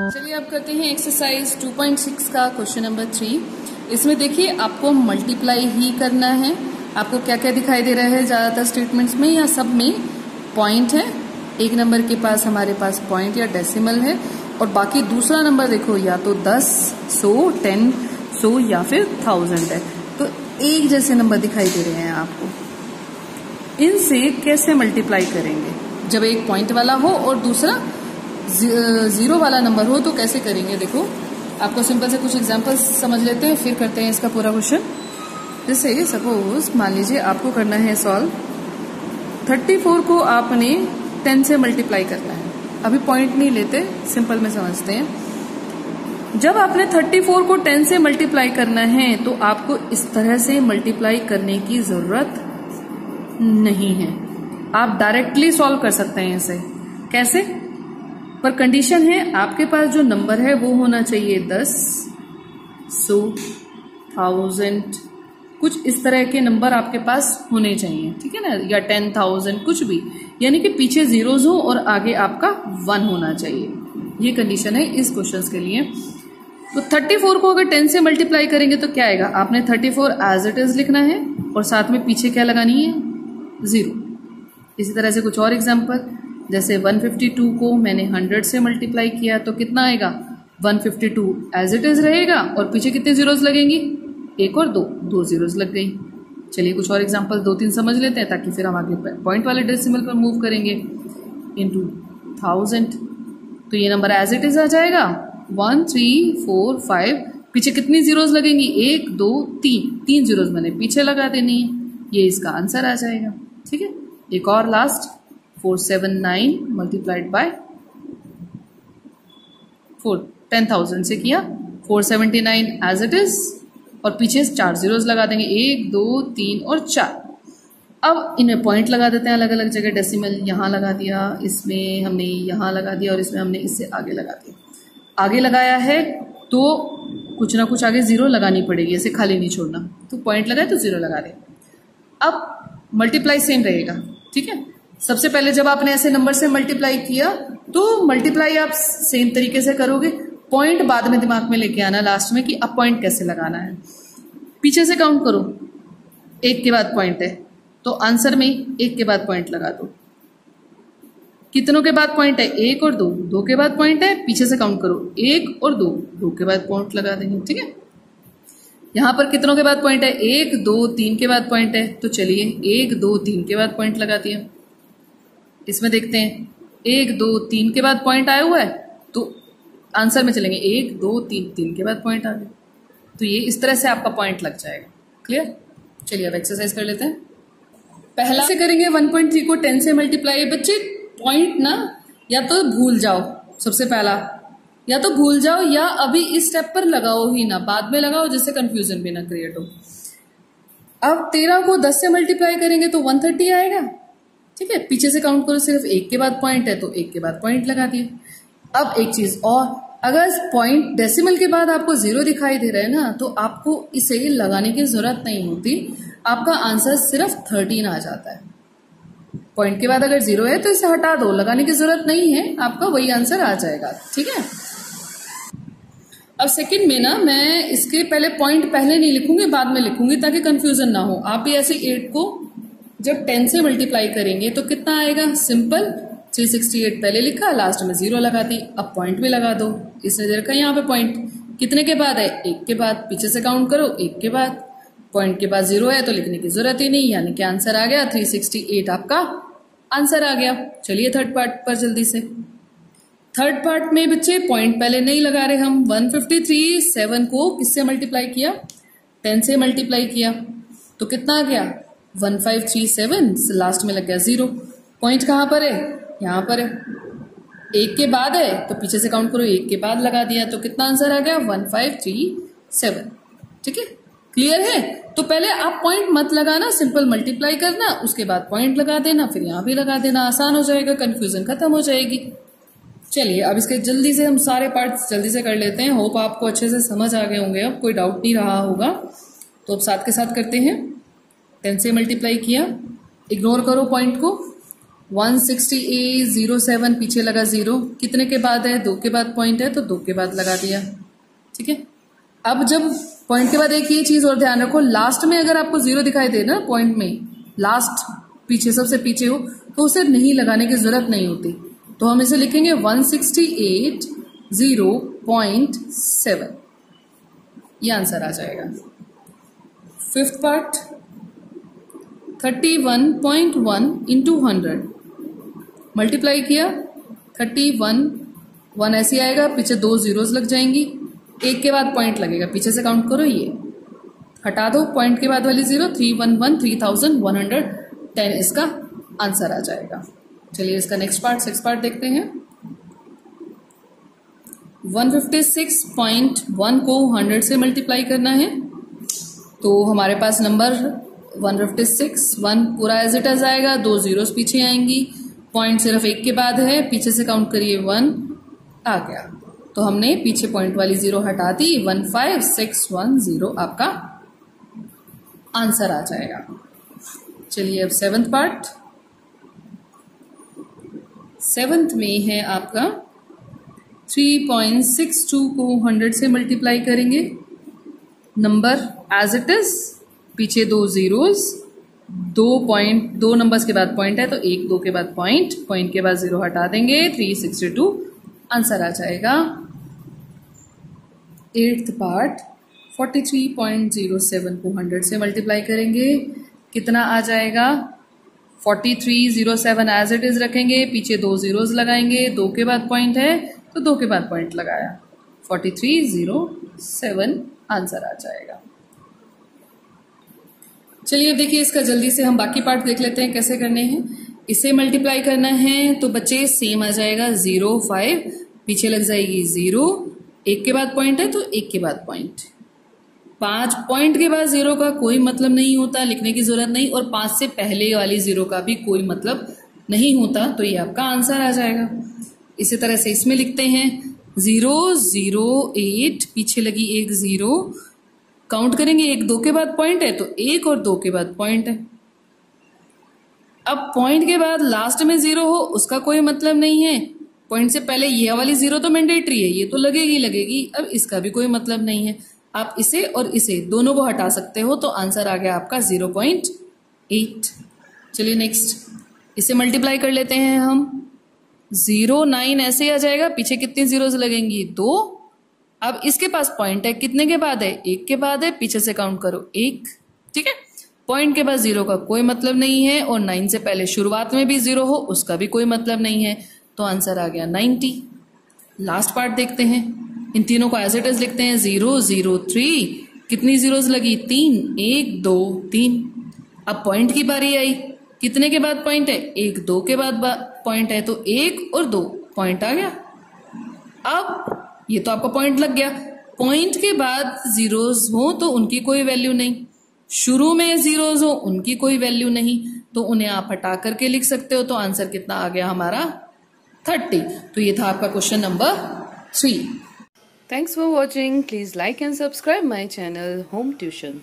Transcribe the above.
चलिए अब करते हैं एक्सरसाइज 2.6 का क्वेश्चन नंबर 3। इसमें देखिए आपको मल्टीप्लाई ही करना है। आपको क्या क्या दिखाई दे रहा है ज्यादातर स्टेटमेंट्स में या सब में? पॉइंट है, एक नंबर के पास हमारे पास पॉइंट या डेसिमल है, और बाकी दूसरा नंबर देखो या तो 10, 100, 10, 100 या फिर 1000 है। तो एक जैसे नंबर दिखाई दे रहे हैं आपको। इनसे कैसे मल्टीप्लाई करेंगे? जब एक पॉइंट वाला हो और दूसरा जीरो वाला नंबर हो तो कैसे करेंगे? देखो आपको सिंपल से कुछ एग्जांपल्स समझ लेते हैं, फिर करते हैं इसका पूरा क्वेश्चन। जैसे सपोज मान लीजिए आपको करना है सॉल्व, 34 को आपने 10 से मल्टीप्लाई करना है। अभी पॉइंट नहीं लेते, सिंपल में समझते हैं। जब आपने 34 को 10 से मल्टीप्लाई करना है तो आपको इस तरह से मल्टीप्लाई करने की जरूरत नहीं है। आप डायरेक्टली सॉल्व कर सकते हैं इसे। कैसे? पर कंडीशन है आपके पास जो नंबर है वो होना चाहिए 10, 100, 1000, कुछ इस तरह के नंबर आपके पास होने चाहिए, ठीक है ना, या 10,000 कुछ भी, यानी कि पीछे जीरोज हो और आगे आपका 1 होना चाहिए। ये कंडीशन है इस क्वेश्चन के लिए। तो 34 को अगर 10 से मल्टीप्लाई करेंगे तो क्या आएगा? आपने 34 एज इट इज लिखना है और साथ में पीछे क्या लगानी है? 0। इसी तरह से कुछ और एग्जाम्पल, जैसे 152 को मैंने 100 से मल्टीप्लाई किया तो कितना आएगा? 152 एज इट इज रहेगा और पीछे कितने जीरोज लगेंगी? 1 और 2 जीरोज लग गई। चलिए कुछ और एग्जाम्पल 2-3 समझ लेते हैं ताकि फिर हम आगे पॉइंट वाले डेसिमल पर मूव करेंगे। इनटू 1000 तो ये नंबर एज इट इज आ जाएगा 1, 3, 4, 5। पीछे कितनी जीरोज लगेंगी? 1, 2, 3 जीरोज मैंने पीछे लगा देनी है। ये इसका आंसर आ जाएगा। ठीक है, एक और लास्ट 479 मल्टीप्लाइड बाय 4, 10,000 से किया 479 एज इट इज और पीछे 4 जीरोज लगा देंगे, 1, 2, 3 और 4। अब इन्हें पॉइंट लगा देते हैं अलग अलग जगह। डेसिमल यहाँ लगा दिया, इसमें हमने यहाँ लगा दिया और इसमें हमने इससे आगे लगा दिया। आगे लगाया है तो कुछ ना कुछ आगे जीरो लगानी पड़ेगी, ऐसे खाली नहीं छोड़ना। तो पॉइंट लगाए तो जीरो लगा दे। अब मल्टीप्लाई सेम रहेगा, ठीक है। सबसे पहले जब आपने ऐसे नंबर से मल्टीप्लाई किया तो मल्टीप्लाई आप सेम तरीके से करोगे। पॉइंट बाद में दिमाग में लेके आना लास्ट में कि अब पॉइंट कैसे लगाना है। पीछे से काउंट करो, 1 के बाद पॉइंट है तो आंसर में 1 के बाद पॉइंट लगा दो। कितनों के बाद पॉइंट है? 1 और 2, 2 के बाद पॉइंट है, पीछे से काउंट करो 1 और 2, 2 के बाद पॉइंट लगा देंगे, ठीक है। यहां पर कितनों के बाद पॉइंट है? 1, 2, 3 के बाद पॉइंट है, तो चलिए 1, 2, 3 के बाद पॉइंट लगा दिया। इसमें देखते हैं 1, 2, 3 के बाद पॉइंट आया हुआ है तो आंसर में चलेंगे 1, 2, 3 के बाद पॉइंट आ गया। तो ये इस तरह से आपका पॉइंट लग जाएगा। क्लियर? चलिए अब एक्सरसाइज कर लेते हैं। पहला से करेंगे 1.3 को 10 से मल्टीप्लाई। बच्चे पॉइंट ना या तो भूल जाओ, सबसे पहला या तो भूल जाओ या अभी इस स्टेप पर लगाओ ही ना, बाद में लगाओ जिससे कंफ्यूजन भी ना क्रिएट हो। अब 13 को 10 से मल्टीप्लाई करेंगे तो 130 आएगा, ठीक है। पीछे से काउंट करो, सिर्फ 1 के बाद पॉइंट है तो 1 के बाद पॉइंट लगा दिए। अब एक चीज और, अगर पॉइंट डेसिमल के बाद आपको 0 दिखाई दे रहा है ना तो आपको इसे लगाने की जरूरत नहीं होती, आपका आंसर सिर्फ 13 आ जाता है। पॉइंट के बाद अगर 0 है तो इसे हटा दो, लगाने की जरूरत नहीं है, आपका वही आंसर आ जाएगा, ठीक है। अब सेकंड में ना मैं इसके पहले पॉइंट पहले नहीं लिखूंगी, बाद में लिखूंगी ताकि कंफ्यूजन ना हो। आप भी ऐसे 8 को जब 10 से मल्टीप्लाई करेंगे तो कितना आएगा? सिंपल 368 पहले लिखा, लास्ट में 0 लगा दी। अब पॉइंट भी लगा दो, इसने दे रखा यहाँ पे पॉइंट कितने के बाद है? 1 के बाद। पीछे से काउंट करो 1 के बाद, पॉइंट के बाद 0 है तो लिखने की जरूरत ही नहीं, यानी कि आंसर आ गया 368 आपका आंसर आ गया। चलिए थर्ड पार्ट पर जल्दी से। थर्ड पार्ट में बच्चे पॉइंट पहले नहीं लगा रहे हम। 153 7 को किससे मल्टीप्लाई किया? 10 से मल्टीप्लाई किया तो कितना आ गया? 1537, लास्ट में लग गया 0। पॉइंट कहां पर है? यहां पर है। 1 के बाद है तो पीछे से काउंट करो, 1 के बाद लगा दिया तो कितना आंसर आ गया? 1537, ठीक है। क्लियर है? तो पहले आप पॉइंट मत लगाना, सिंपल मल्टीप्लाई करना, उसके बाद पॉइंट लगा देना, फिर यहां भी लगा देना, आसान हो जाएगा, कंफ्यूजन खत्म हो जाएगी। चलिए अब इसके जल्दी से हम सारे पार्ट्स जल्दी से कर लेते हैं। होप आपको अच्छे से समझ आ गए होंगे, अब कोई डाउट नहीं रहा होगा। तो अब साथ के साथ करते हैं। 10 से मल्टीप्लाई किया, इग्नोर करो पॉइंट को, 160A07 पीछे लगा 0, कितने के बाद है? 2 के बाद पॉइंट है तो 2 के बाद लगा दिया। ठीक है, अब जब पॉइंट के बाद एक ये चीज और ध्यान रखो, लास्ट में अगर आपको 0 दिखाई दे ना पॉइंट में, लास्ट पीछे सबसे पीछे हो तो उसे नहीं लगाने की जरूरत नहीं होती, तो हम इसे लिखेंगे 168.0.7, ये आंसर आ जाएगा। फिफ्थ पार्ट 31.1 इंटू 100 मल्टीप्लाई किया, 1 ऐसे आएगा, पीछे 2 जीरोस लग जाएंगी, 1 के बाद पॉइंट लगेगा, पीछे से काउंट करो, ये हटा दो पॉइंट के बाद वाली 0, 311,110 इसका आंसर आ जाएगा। चलिए इसका नेक्स्ट पार्ट 6 पार्ट देखते हैं। 156.1 को 100 से मल्टीप्लाई करना है, तो हमारे पास नंबर 156, 1 पूरा एज इट इज आएगा, 2 जीरोस पीछे आएंगी, पॉइंट सिर्फ 1 के बाद है, पीछे से काउंट करिए 1 आ गया, तो हमने पीछे पॉइंट वाली 0 हटा दी, 15610 आपका आंसर आ जाएगा। चलिए अब 7th पार्ट, 7th में है आपका 3.62 को 100 से मल्टीप्लाई करेंगे, नंबर एज इट इज, पीछे 2 जीरोस, 2 नंबर्स के बाद पॉइंट है तो 1 2 के बाद पॉइंट के बाद 0 हटा देंगे, 362 आंसर आ जाएगा। 8th पार्ट 43.07 को 100 से मल्टीप्लाई करेंगे, कितना आ जाएगा? 4307 एज इट इज रखेंगे, पीछे 2 जीरोस लगाएंगे, 2 के बाद पॉइंट है तो 2 के बाद पॉइंट लगाया, 4307 आंसर आ जाएगा। चलिए अब देखिए इसका जल्दी से हम बाकी पार्ट देख लेते हैं कैसे करने हैं। इसे मल्टीप्लाई करना है तो बच्चे सेम आ जाएगा, 0 5 पीछे लग जाएगी 0, 1 के बाद पॉइंट है तो 1 के बाद पॉइंट, 5 पॉइंट के बाद 0 का कोई मतलब नहीं होता, लिखने की जरूरत नहीं, और 5 से पहले वाली 0 का भी कोई मतलब नहीं होता, तो ये आपका आंसर आ जाएगा। इसी तरह से इसमें लिखते हैं 008 पीछे लगी 1 0, काउंट करेंगे 1 2 के बाद पॉइंट है तो 1 और 2 के बाद पॉइंट है। अब पॉइंट के बाद लास्ट में 0 हो उसका कोई मतलब नहीं है, पॉइंट से पहले ये वाली 0 तो मैंडेटरी है, ये तो लगेगी, अब इसका भी कोई मतलब नहीं है। आप इसे और इसे दोनों को हटा सकते हो, तो आंसर आ गया आपका 0.8। चलिए नेक्स्ट, इसे मल्टीप्लाई कर लेते हैं हम, 09 ऐसे आ जाएगा, पीछे कितनी जीरोस लगेंगी? 2। अब इसके पास पॉइंट है, कितने के बाद है? 1 के बाद है, पीछे से काउंट करो 1। ठीक है, पॉइंट के बाद 0 का कोई मतलब नहीं है, और 9 से पहले शुरुआत में भी 0 हो उसका भी कोई मतलब नहीं है, तो आंसर आ गया 90। लास्ट पार्ट देखते हैं, इन तीनों को एज इट इज लिखते हैं, 0 0 3, कितनी जीरोस लगी? 3, 1 2 3। अब पॉइंट की बारी आई, कितने के बाद पॉइंट है? 1 2 के बाद पॉइंट है, तो 1 और 2 पॉइंट आ गया। अब ये तो आपका पॉइंट लग गया, पॉइंट के बाद जीरोस हो तो उनकी कोई वैल्यू नहीं, शुरू में जीरोस हो उनकी कोई वैल्यू नहीं, तो उन्हें आप हटा करके लिख सकते हो, तो आंसर कितना आ गया हमारा? 30। तो ये था आपका question number 3। Thanks for watching. Please like and subscribe my channel Home Tuition.